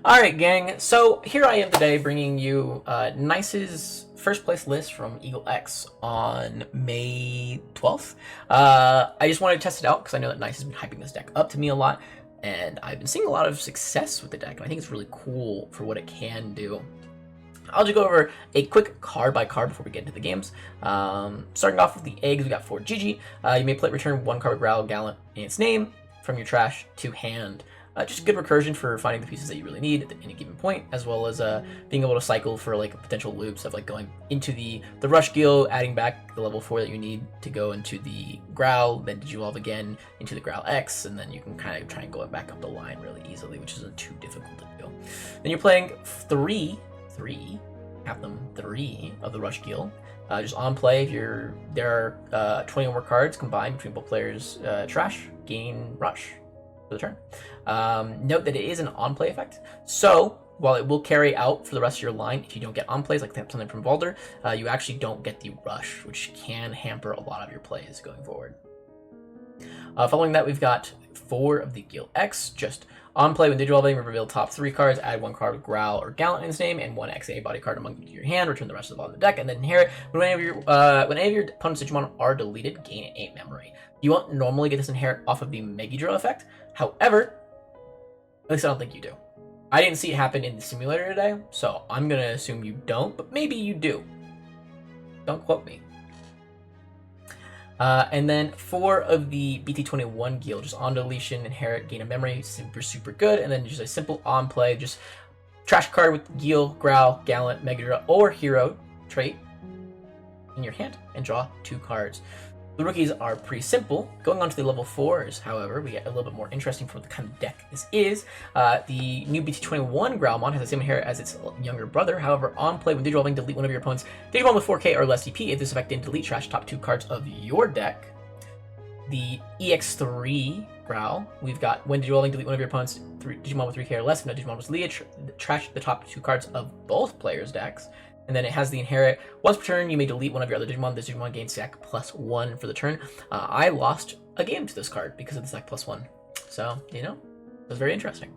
Alright, gang, so here I am today bringing you Nice's first place list from Eagle X on May 12th. I just wanted to test it out because I know that Nice has been hyping this deck up to me a lot, and I've been seeing a lot of success with the deck, and I think it's really cool for what it can do. I'll just go over a quick card by card before we get into the games. Starting off with the eggs, we got for Gigi. You may return one card with Growl Gallant in its name from your trash to hand. Just good recursion for finding the pieces that you really need at any given point, as well as being able to cycle for like potential loops of like going into the rush gill, adding back the level 4 that you need to go into the Growl, then Digivolve again into the Growl X, and then you can kind of try and go back up the line really easily, which isn't too difficult to do. Then you're playing three of the rush gill. Just on play, if there are 20 or more cards combined between both players' trash, gain rush for the turn. Note that it is an on-play effect, so while it will carry out for the rest of your line, if you don't get on-plays, like something from Valder, you actually don't get the rush, which can hamper a lot of your plays going forward. Following that, we've got 4 of the Gil X, just on play when Digivolving, reveal top 3 cards, add 1 card with Growl or Gallant in its name, and 1 XA body card among your hand, return the rest of the bottom of the deck, and then inherit. When any of your opponent's Digimon are deleted, gain 8 memory. You won't normally get this inherit off of the Megidro effect, however, at least I don't think you do. I didn't see it happen in the simulator today, so I'm going to assume you don't, but maybe you do. Don't quote me. And then 4 of the BT21 Gil, just on deletion, inherit, gain a memory, super good. And then just a simple on play, just trash card with Gil, Growl, Gallant, Megidra, or Hero trait in your hand and draw 2 cards. The rookies are pretty simple. Going on to the level 4s, however, we get a little bit more interesting for the kind of deck this is. The new BT21 Growlmon has the same inherit as its younger brother. However, on play when Digivolving, delete one of your opponent's Digimon with 4K or less DP. If this effect didn't delete, trash top 2 cards of your deck. The EX3 Growl, we've got when Digivolving, delete one of your opponent's Digimon with 3K or less. If no Digimon was deleted, trash the top 2 cards of both players' decks. And then it has the inherit. Once per turn, you may delete one of your other Digimon. This Digimon gains sack +1 for the turn. I lost a game to this card because of the sack +1. So, you know, it was very interesting.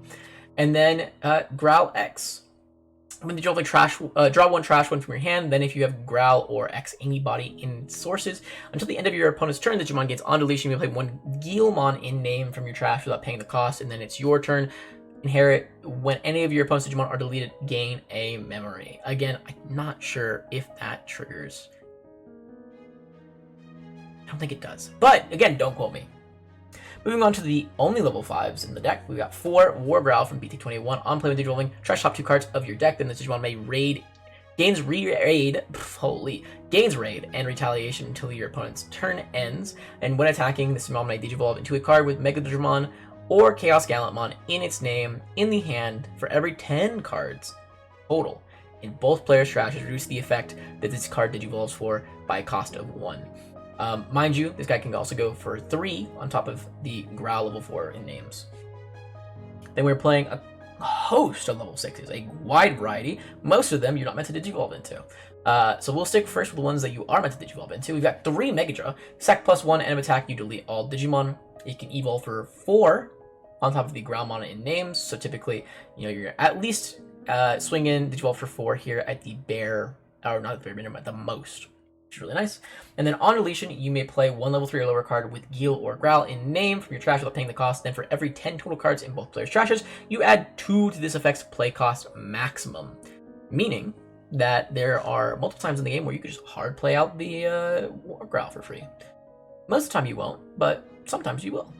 And then Growl X. When the draw 1 trash one from your hand, then if you have Growl or X anybody in sources, until the end of your opponent's turn, the Digimon gains on deletion. You may play 1 Guilmon in name from your trash without paying the cost, and then it's your turn. Inherit when any of your opponent's Digimon are deleted, gain a memory. Again, I'm not sure if that triggers. I don't think it does. But again, don't quote me. Moving on to the only level 5s in the deck, we got 4 War Growl from BT21. On play when Digivolving, trash top 2 cards of your deck. Then this Digimon may gains raid and retaliation until your opponent's turn ends. And when attacking, this Digimon may Digivolve into a card with Mega Digimon or Chaos Gallantmon in its name in the hand for every 10 cards total in both players' trashes. Reduce the effect that this card digivolves for by a cost of 1. Mind you, this guy can also go for 3 on top of the Growl level 4 in names. Then we're playing a host of level 6s, a wide variety. Most of them you're not meant to digivolve into. So we'll stick first with the ones that you are meant to digivolve into. We've got 3 Megidra. Sack +1, end of attack, you delete all Digimon. You can evolve for 4 on top of the Growlmon in names. So typically, you know, you're at least swing in Digivolve for 4 here at the bare, or not the bare minimum, at the most, which is really nice. And then on deletion, you may play 1 level 3 or lower card with Gil or Growl in name from your trash without paying the cost. Then for every 10 total cards in both players' trashes, you add 2 to this effect's play cost maximum. Meaning that there are multiple times in the game where you could just hard play out the Growl for free. Most of the time you won't, but sometimes you will.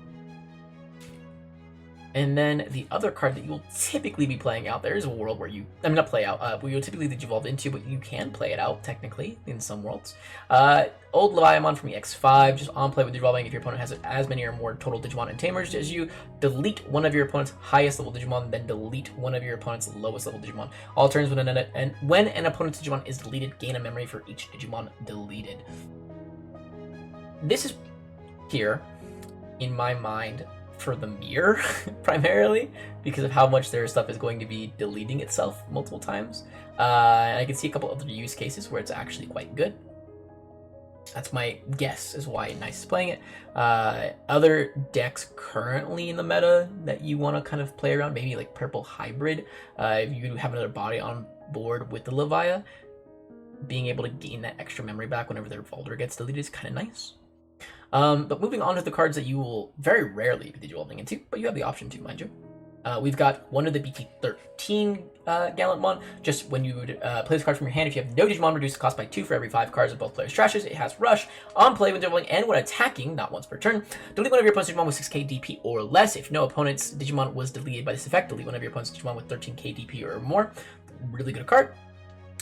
And then the other card that you will typically be playing out, there is a world where you, I mean not play out, where you'll typically Digivolve into, but you can play it out technically in some worlds. Old Leviamon from EX5, just on play with Digivolving. If your opponent has as many or more total Digimon and Tamers as you, delete one of your opponent's highest level Digimon, then delete one of your opponent's lowest level Digimon. All turns when an opponent's Digimon is deleted, gain a memory for each Digimon deleted. This is here, in my mind, for the mirror, primarily, because of how much their stuff is going to be deleting itself multiple times. And I can see a couple other use cases where it's actually quite good. That's my guess is why Nice is playing it. Other decks currently in the meta that you want to kind of play around, maybe like Purple Hybrid. If you have another body on board with the Levia, being able to gain that extra memory back whenever their Volder gets deleted is kind of nice. But moving on to the cards that you will very rarely be digivolving into, but you have the option to, mind you. We've got one of the BT13 Gallantmon. Just when you would play this card from your hand, if you have no Digimon, reduce the cost by 2 for every 5 cards of both players' trashes. It has Rush on play when digivolving and when attacking, not once per turn. Delete one of your opponent's Digimon with 6k DP or less. If no opponent's Digimon was deleted by this effect, delete one of your opponent's Digimon with 13k DP or more. Really good card.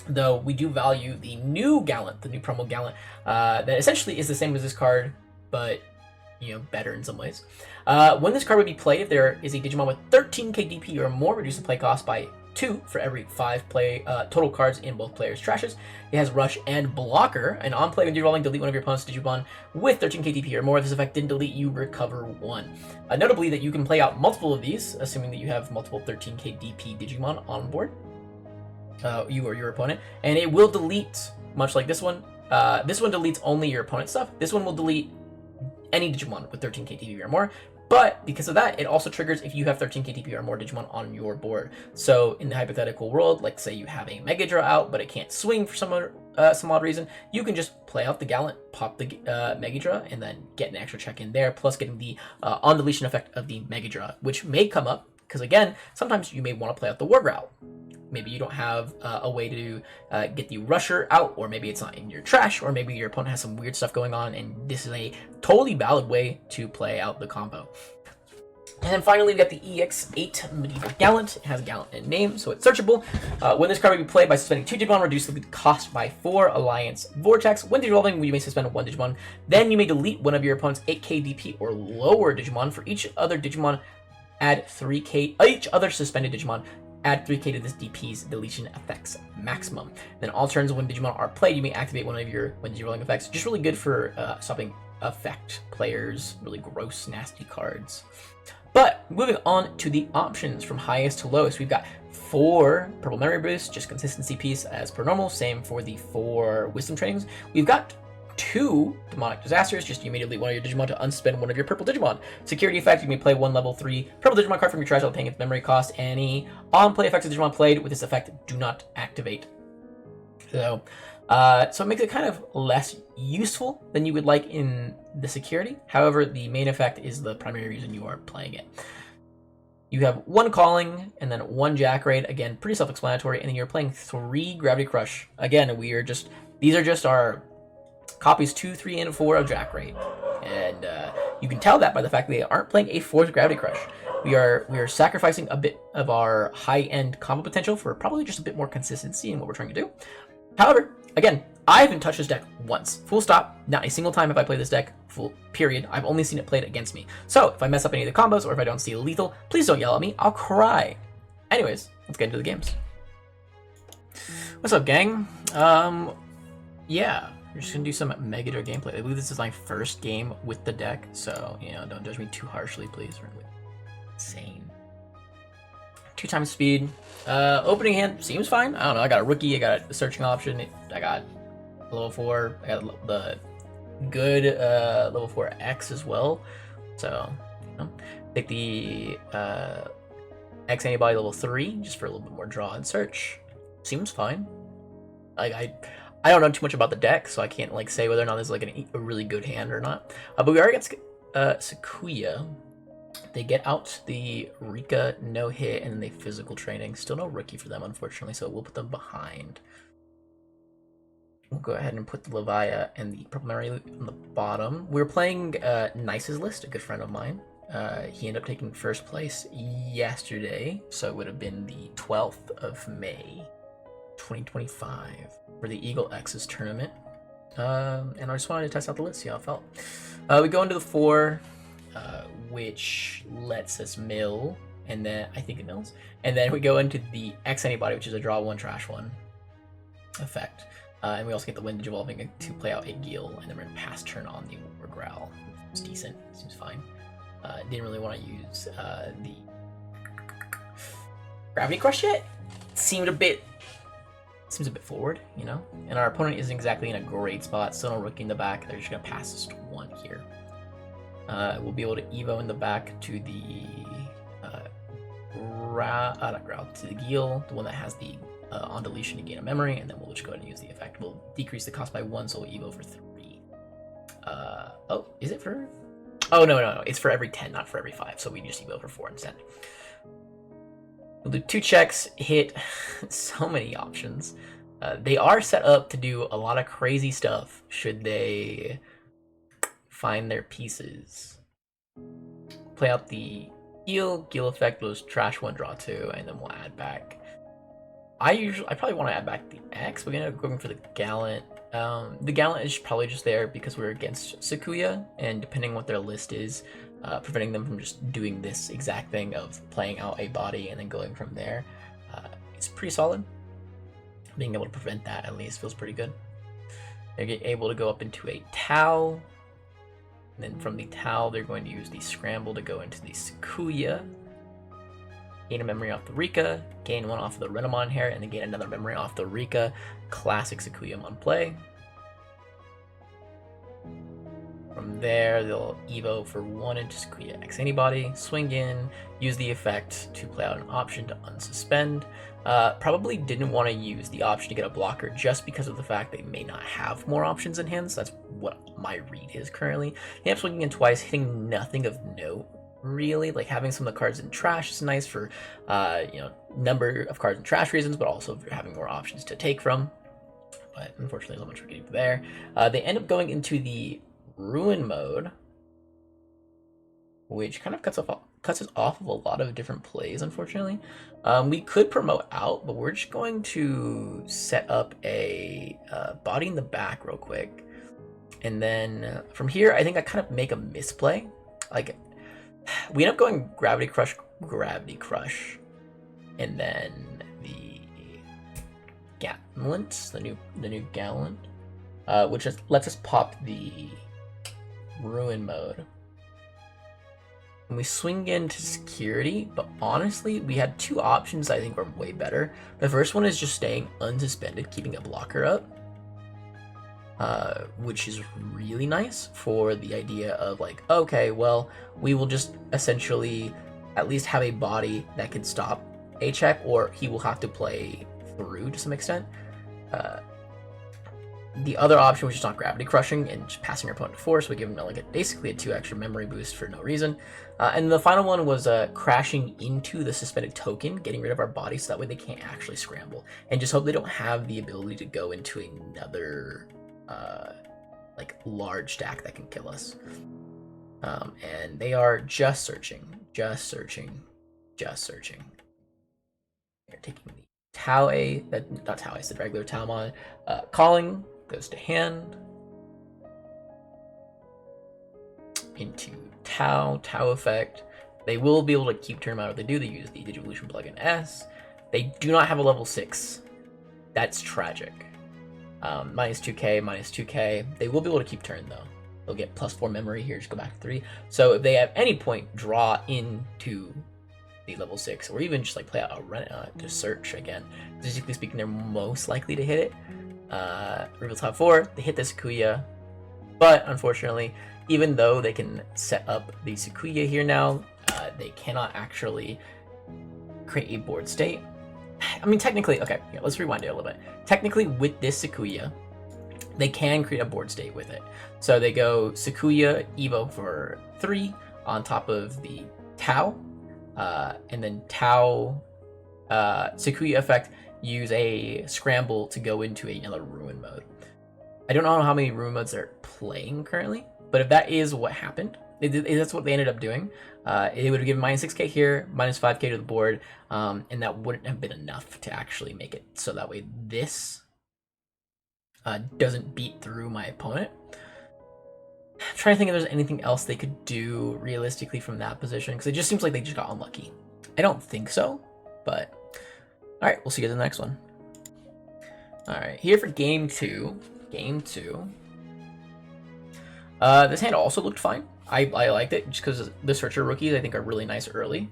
Though we do value the new Gallant, the new promo Gallant, that essentially is the same as this card, but better in some ways. When this card would be played, if there is a Digimon with 13k DP or more, reduce the play cost by 2 for every 5 total cards in both players' trashes. It has Rush and Blocker, and on play when digivolving, delete one of your opponent's Digimon with 13k DP or more. If this effect didn't delete, you recover 1. Notably that you can play out multiple of these, assuming that you have multiple 13k DP Digimon on board, you or your opponent, and it will delete, much like this one. This one deletes only your opponent's stuff. This one will delete any Digimon with 13k DP or more, but because of that, it also triggers if you have 13k DP or more Digimon on your board. So in the hypothetical world, like say you have a Megadra out, but it can't swing for some odd reason, you can just play out the Gallant, pop the Megadra, and then get an extra check in there, plus getting the on deletion effect of the Megadra, which may come up, because again, sometimes you may want to play out the War Growl. Maybe you don't have a way to get the Rusher out, or maybe it's not in your trash, or maybe your opponent has some weird stuff going on, and this is a totally valid way to play out the combo. And then finally, we got the EX8 Medieval Gallant. It has a Gallant in name, so it's searchable. When this card may be played by suspending 2 Digimon, reduce the cost by 4 Alliance Vortex. When digivolving, you may suspend 1 Digimon. Then you may delete one of your opponent's 8k DP or lower Digimon. For each other Digimon, add 3k. Each other suspended Digimon, add 3k to this DP's deletion effects maximum. Then all turns when Digimon are played, you may activate one of your when digivolving effects. Just really good for stopping effect players, really gross, nasty cards. But moving on to the options from highest to lowest, we've got 4 Purple Memory Boost, just consistency piece as per normal. Same for the 4 Wisdom Trainings. We've got 2 Demonic Disasters, just you may delete one of your Digimon to unspend one of your Purple Digimon. Security effect, you may play 1 level 3 Purple Digimon card from your trash without paying its memory cost. Any on-play effects of Digimon played with this effect do not activate. So it makes it kind of less useful than you would like in the security. However, the main effect is the primary reason you are playing it. You have 1 Calling and then 1 Jack Raid. Again, pretty self-explanatory. And then you're playing 3 Gravity Crush. Again, these are just our copies 2, 3, and 4 of Jack Raid, and you can tell that by the fact that they aren't playing a 4th Gravity Crush. We are sacrificing a bit of our high-end combo potential for probably just a bit more consistency in what we're trying to do. However, again, I haven't touched this deck once. Full stop. Not a single time have I played this deck. Full period. I've only seen it played against me. So if I mess up any of the combos or if I don't see lethal, please don't yell at me. I'll cry. Anyways, let's get into the games. What's up, gang? Yeah. We're just gonna do some Megadra gameplay. I believe this is my first game with the deck, so don't judge me too harshly, please. We're really insane. 2 times speed. Opening hand seems fine. I don't know. I got a rookie. I got a searching option. I got level 4. I got the good level 4 X as well. So take the X antibody level 3 just for a little bit more draw and search. Seems fine. I don't know too much about the deck, so I can't say whether or not this is a really good hand or not. But we are against Sakuya. They get out the Rika no hit and then they physical training. Still no rookie for them, unfortunately, so we'll put them behind. We'll go ahead and put the Levia and the Purple Memory on the bottom. We were playing Nice's List, a good friend of mine. He ended up taking first place yesterday, so it would have been the 12th of May. 2025 for the Eagle X's tournament, and I just wanted to test out the list, see how it felt. We go into the 4, which lets us mill, and then I think it mills, and then we go into the X Antibody, which is a draw 1, trash 1 effect, and we also get the Wind Digivolving to play out a Geel, and then we're gonna pass turn on the War Growl. It's decent, seems fine. Didn't really want to use the Gravity Crush yet. Seemed a bit seems a bit forward, you know? And our opponent isn't exactly in a great spot. Still no rookie in the back. They're just going to pass us to 1 here. We'll be able to Evo in the back to the to the Gil, the one that has the on deletion to gain a memory, and then we'll just go ahead and use the effect. We'll decrease the cost by 1, so we'll Evo for 3. Oh, is it for? Oh, no. It's for every 10, not for every 5. So we just Evo for 4 instead. We'll do 2 checks, hit so many options. They are set up to do a lot of crazy stuff should they find their pieces. Play out the Gil effect, those trash 1, draw 2, and then we'll add back. I probably want to add back the X, but we end up going for the Gallant. The Gallant is probably just there because we're against Sakuya, and depending what their list is, preventing them from just doing this exact thing of playing out a body and then going from there. It's pretty solid. Being able to prevent that at least feels pretty good. They're able to go up into a Tau, and then from the Tau they're going to use the Scramble to go into the Sakuya. Gain a memory off the Rika, gain 1 off of the Renamon hair, and then gain another memory off the Rika. Classic Sakuyamon play. From there, they'll Evo for 1 into Sakuya X Antibody, swing in, use the effect to play out an option to unsuspend. Probably didn't want to use the option to get a blocker just because of the fact they may not have more options in hand, so that's what my read is currently. He ends up swinging in twice, hitting nothing of note. Really, like having some of the cards in trash is nice for number of cards in trash reasons, but also for having more options to take from. But unfortunately, there's not much we're getting there. They end up going into the Ruin mode, which kind of cuts us off of a lot of different plays. Unfortunately, we could promote out, but we're just going to set up a body in the back real quick, and then from here, I think I kind of make a misplay, like. We end up going Gravity Crush, and then the Gallant, the new Gallant, which lets us pop the Ruin mode. And we swing into security, but honestly, we had 2 options I think were way better. The first one is just staying unsuspended, keeping a blocker up. Which is really nice for the idea of like, okay, well, we will just essentially at least have a body that can stop a check, or he will have to play through to some extent. The other option was just not gravity crushing and just passing your opponent to 4, so we give him like basically a 2 extra memory boost for no reason. And the final one was crashing into the suspended token, getting rid of our body so that way they can't actually scramble, and just hope they don't have the ability to go into another like large stack that can kill us. And they are just searching. They're taking the Tau A, not Tau A, it's the regular Taumon. Calling goes to hand. Into Tau effect. They will be able to keep turn out if they do. They use the Digivolution plugin S. They do not have a level 6. That's tragic. Minus 2k. They will be able to keep turn though. They'll get +4 memory here, just go back to 3. So if they at any point draw into the level 6, or even just like play out a run to search again, statistically speaking, they're most likely to hit it. Reveal top 4, they hit the Sakuya, but unfortunately, even though they can set up the Sakuya here now, they cannot actually create a board state. I mean, technically, okay, yeah, let's rewind it a little bit. Technically, with this Sakuya, they can create a board state with it. So they go Sakuya Evo for 3 on top of the Tau, and then Tau Sakuya effect, use a Scramble to go into another Ruin mode. I don't know how many Ruin modes they're playing currently, but if that is what happened, that's what they ended up doing. It would have given -6k here, -5k to the board, and that wouldn't have been enough to actually make it so that way this doesn't beat through my opponent. I'm trying to think if there's anything else they could do realistically from that position, because it just seems like they just got unlucky. I don't think so, but alright, we'll see you in the next one. Alright, here for game 2. This hand also looked fine. I liked it just because the Searcher rookies I think are really nice early.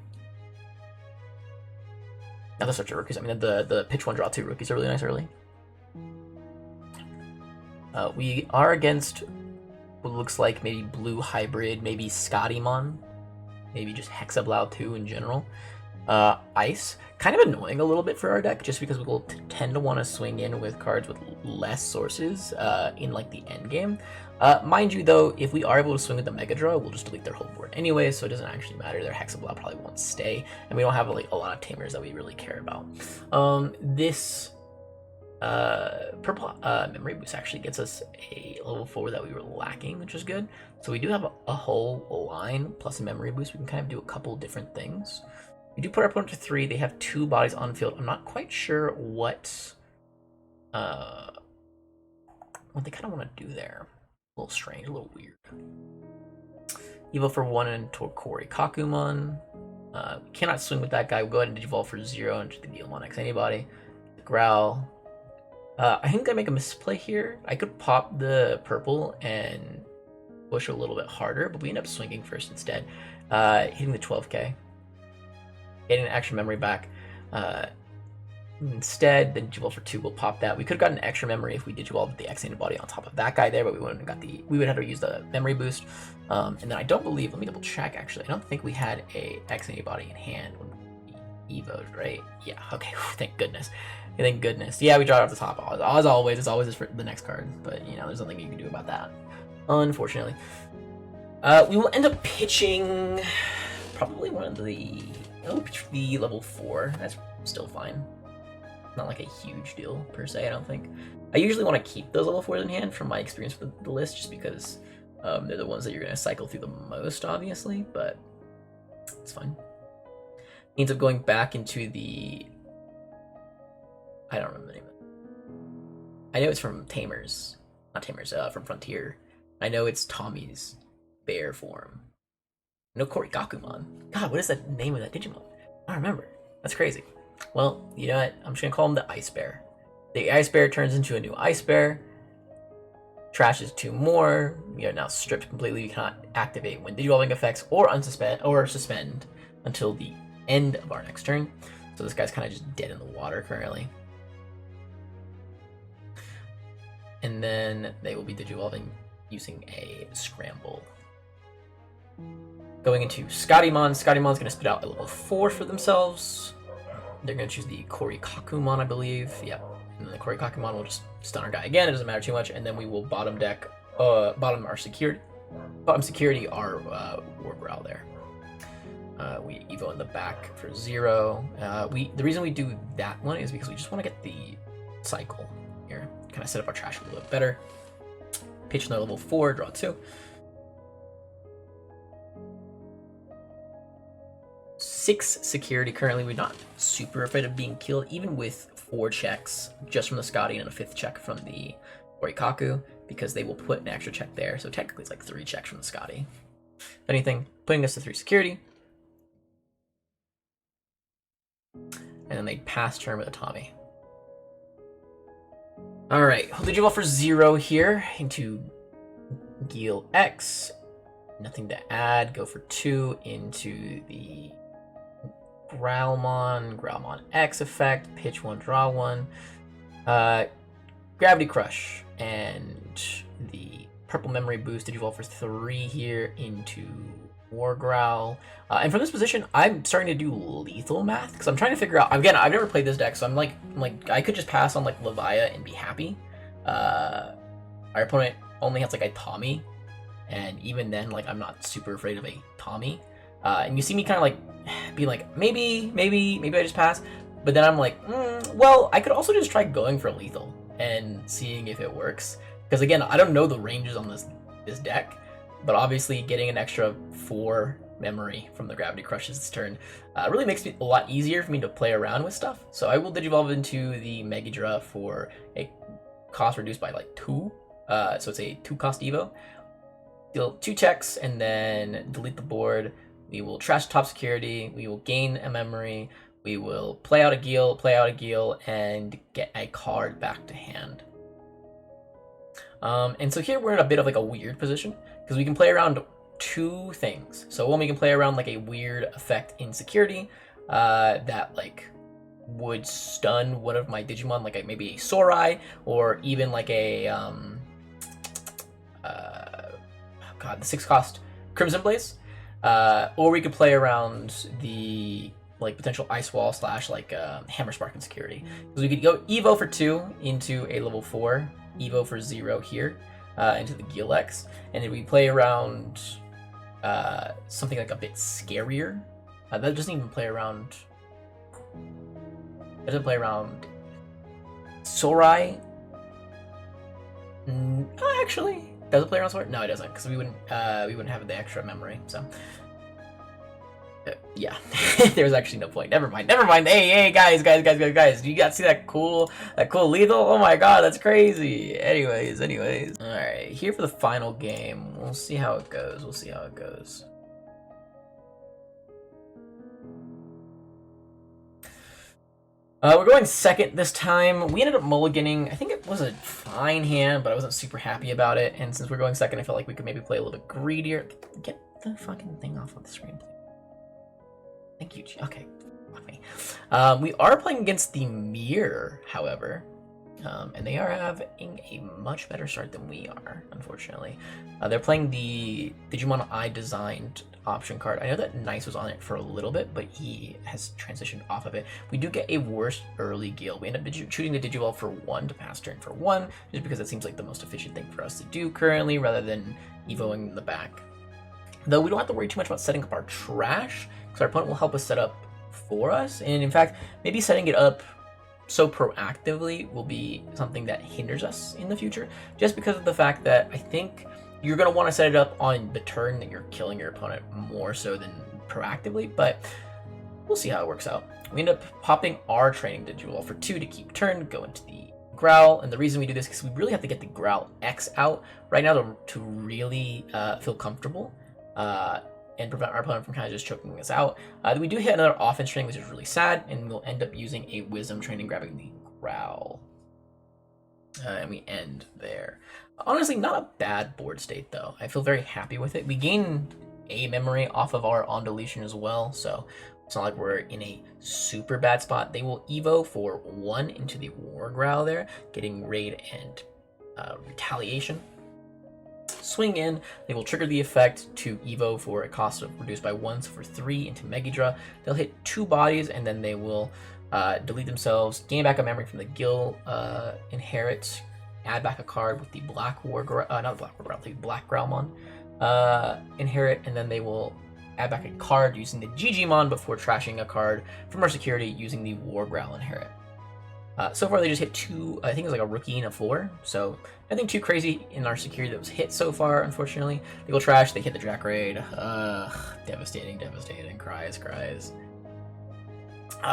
Not the Searcher rookies, I mean the pitch 1 draw 2 rookies are really nice early. We are against what looks like maybe blue hybrid, maybe Scottymon, maybe just Hexablow 2 in general. Ice, kind of annoying a little bit for our deck, just because we will tend to want to swing in with cards with less sources in like the end game. Mind you, though, if we are able to swing with the Mega Draw, we'll just delete their whole board anyway, so it doesn't actually matter. Their Hexablow probably won't stay, and we don't have like a lot of tamers that we really care about. This purple memory boost actually gets us a level 4 that we were lacking, which is good. So we do have a whole line plus a memory boost. We can kind of do a couple different things. We do put our opponent to 3. They have 2 bodies on field. I'm not quite sure what they kind of want to do there. A little strange, a little weird. Evo for 1 into Kori Kakumon. Cannot swing with that guy. We'll go ahead and Digivolve for 0 into the Guillemon X Anybody. Growl. I think I make a misplay here. I could pop the purple and push a little bit harder, but we end up swinging first instead. Hitting the 12k. Getting an extra memory back. Instead, then Digivolve for 2 will pop that. We could have gotten an extra memory if we Digivolved the X Antibody on top of that guy there, but we wouldn't have got we would have to use the memory boost. And then I don't believe, let me double check actually, I don't think we had a X Antibody in hand when we Evo'd, right? Yeah, okay, thank goodness. Thank goodness. Yeah, we draw it off the top. As always, it's always for the next card, but you know, there's nothing you can do about that, unfortunately. We will end up pitching probably one of the, I'll pitch the level 4. That's still fine. Not like a huge deal per se, I don't think. I usually want to keep those level 4s in hand from my experience with the list, just because they're the ones that you're going to cycle through the most, obviously, but it's fine. Means of going back into the, I don't remember the name of it. I know it's from Tamers. Not Tamers, from Frontier. I know it's Tommy's bear form. No Kori Kakumon. God, what is the name of that Digimon? I don't remember. That's crazy. Well, you know what? I'm just gonna call him the Ice Bear. The Ice Bear turns into a new Ice Bear. Trashes 2 more. We are now stripped completely. We cannot activate when Digivolving effects or suspend until the end of our next turn. So this guy's kind of just dead in the water currently. And then they will be Digivolving using a Scramble. Going into Scottymon. Scottymon's gonna spit out a level 4 for themselves. They're going to choose the Kori Kakumon, I believe. Yeah. And then the Kori Kakumon will just stun our guy again. It doesn't matter too much. And then we will bottom our security. Bottom security our War Growl there. We Evo in the back for 0. The reason we do that one is because we just want to get the cycle here. Kind of set up our trash a little bit better. Pitch another level 4, draw 2. 6 security currently. We're not super afraid of being killed, even with 4 checks just from the Scotty and a 5th check from the Orikaku, because they will put an extra check there. So technically it's like 3 checks from the Scotty. If anything, putting us to 3 security. And then they pass turn with a Tommy. Alright, Digivolve for 0 here into Gil X. Nothing to add. Go for 2 into the Growlmon X effect, pitch 1, draw 1, Gravity Crush, and the purple memory boost. Digivolve for 3 here into War Growl. And from this position, I'm starting to do lethal math because I'm trying to figure out. Again, I've never played this deck, so I'm like I could just pass on like Levia and be happy. Our opponent only has like a Tommy, and even then, like I'm not super afraid of a Tommy. And you see me kind of like be like, maybe I just pass. But then I'm like, well, I could also just try going for lethal and seeing if it works. Because again, I don't know the ranges on this deck, but obviously getting an extra 4 memory from the Gravity Crushes this turn really makes it a lot easier for me to play around with stuff. So I will Digivolve into the Megidra for a cost reduced by like 2. So it's a 2 cost Evo. Deal 2 checks and then delete the board. We will trash top security. We will gain a memory. We will play out a Gil, and get a card back to hand. And so here we're in a bit of like a weird position because we can play around 2 things. So one, we can play around like a weird effect in security that like would stun one of my Digimon, like maybe a Sorai, or even like a god, the 6-cost Crimson Blaze, or we could play around the like potential Ice Wall / like Hammer Spark and Security, because we could go Evo for 2 into a level 4, Evo for 0 here into the Gil X, and then we play around something like a bit scarier. That doesn't even play around. It doesn't play around Sorai. Actually, does it play around Sorai? No, it doesn't, because we wouldn't have the extra memory. So yeah, there's actually no point. Never mind. Hey, guys, do you guys see that cool lethal? Oh my god, that's crazy. Anyways. All right, here for the final game. We'll see how it goes. We're going second this time. We ended up mulliganing. I think it was a fine hand, but I wasn't super happy about it. And since we're going second, I felt like we could maybe play a little bit greedier. Get the fucking thing off of the screen, please. Thank you. Okay, fuck me. We are playing against the Mirror, however, and they are having a much better start than we are, unfortunately. They're playing the Digimon I designed option card. I know that Nice was on it for a little bit, but he has transitioned off of it. We do get a worse early Gil. We end up shooting the Digivolve for 1 to pass turn for 1, just because it seems like the most efficient thing for us to do currently, rather than Evoing in the back. Though we don't have to worry too much about setting up our trash, because our opponent will help us set up for us. And in fact, maybe setting it up so proactively will be something that hinders us in the future, just because of the fact that I think you're going to want to set it up on the turn that you're killing your opponent more so than proactively, but we'll see how it works out. We end up popping our training Digivolve for 2 to keep turn, go into the Growl, and the reason we do this is because we really have to get the Growl X out right now to really feel comfortable and prevent our opponent from kind of just choking us out. We do hit another offense training, which is really sad, and we'll end up using a Wisdom training, grabbing the Growl. And we end there. Honestly, not a bad board state, though. I feel very happy with it. We gain a memory off of our on deletion as well, so it's not like we're in a super bad spot. They will Evo for 1 into the War Growl there, getting Raid and Retaliation. Swing in, they will trigger the effect to Evo for a cost of reduced by 1, so for 3 into Megidra. They'll hit 2 bodies, and then they will delete themselves, gain back a memory from the Gil, inherit, add back a card with the Black War Growl, not the Black War Growl, the Black Growlmon, inherit, and then they will add back a card using the GGmon before trashing a card from our security using the War Growl inherit. So far they just hit 2, I think it's like a rookie and a 4, so nothing too crazy in our security that was hit so far, unfortunately. They go trash, they hit the Jack Raid, devastating, cries.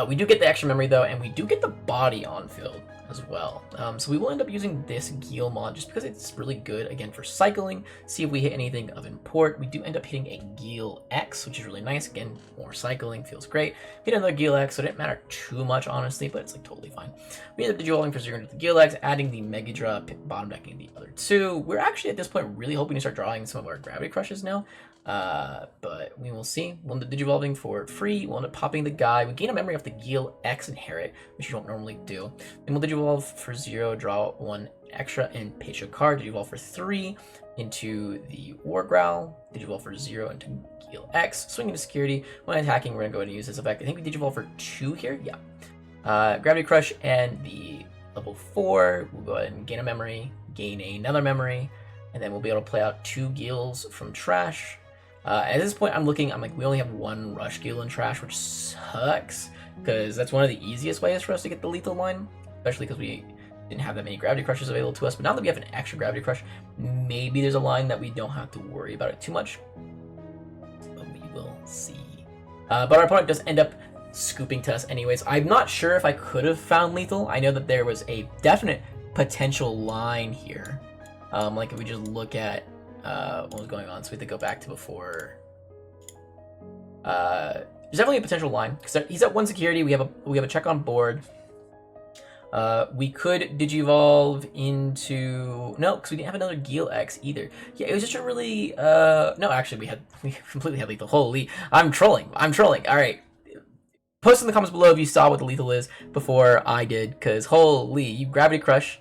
We do get the extra memory though, and we do get the body on field as well. So we will end up using this Gilmon just because it's really good, again, for cycling. See if we hit anything of import. We do end up hitting a Gil X, which is really nice. Again, more cycling, feels great. We hit another Gil X, so it didn't matter too much, honestly, but it's like totally fine. We end up Digivolving for 0 into the Gil X, adding the Megidra, bottom decking the other 2. We're actually at this point really hoping to start drawing some of our Gravity Crushes now. But we will see. We'll end up Digivolving for free. We'll end up popping the guy. We gain a memory off the Gil X inherit, which you don't normally do. Then we'll Digivolve for 0, draw 1 extra, and pitch a card. Digivolve for 3 into the War Growl. Digivolve for 0 into Gil X. Swing into security. When attacking, we're going to go ahead and use this effect. I think we Digivolve for 2 here. Yeah. Gravity Crush and the level 4. We'll go ahead and gain a memory, gain another memory, and then we'll be able to play out 2 Gils from trash. At this point, I'm like, we only have 1 Rush Gil in trash, which sucks, because that's one of the easiest ways for us to get the lethal line, especially because we didn't have that many Gravity Crushes available to us. But now that we have an extra Gravity Crush, maybe there's a line that we don't have to worry about it too much, but we will see. But our opponent does end up scooping to us anyways. I'm not sure if I could have found lethal. I know that there was a definite potential line here. Like if we just look at what was going on, so we have to go back to before. There's definitely a potential line because he's at 1 security. We have a check on board. We could Digivolve into because we didn't have another Gil X either. Yeah, it was just a really no. Actually, we completely had lethal. Holy, I'm trolling. All right, post in the comments below if you saw what the lethal is before I did, because holy, you Gravity Crush,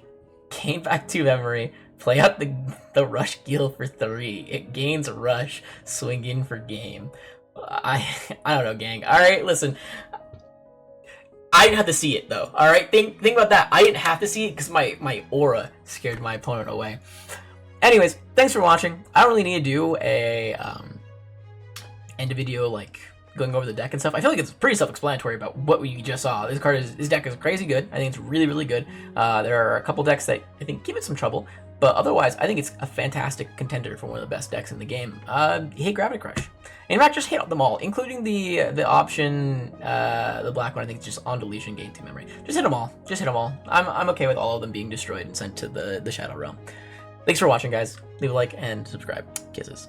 came back to memory, Play out the rush Gil for 3. It gains rush. Swing in for game. I don't know, gang. All right, listen. I didn't have to see it though. All right, think about that. I didn't have to see it because my aura scared my opponent away. Anyways, thanks for watching. I don't really need to do a end of video like going over the deck and stuff. I feel like it's pretty self-explanatory about what we just saw. This deck is crazy good. I think it's really, really good. There are a couple decks that I think give it some trouble, but otherwise, I think it's a fantastic contender for one of the best decks in the game. Hit Gravity Crush. In fact, just hit them all, including the option, the black one. I think it's just on deletion, gain 2 memory. Just hit them all. Just hit them all. I'm okay with all of them being destroyed and sent to the Shadow Realm. Thanks for watching, guys. Leave a like and subscribe. Kisses.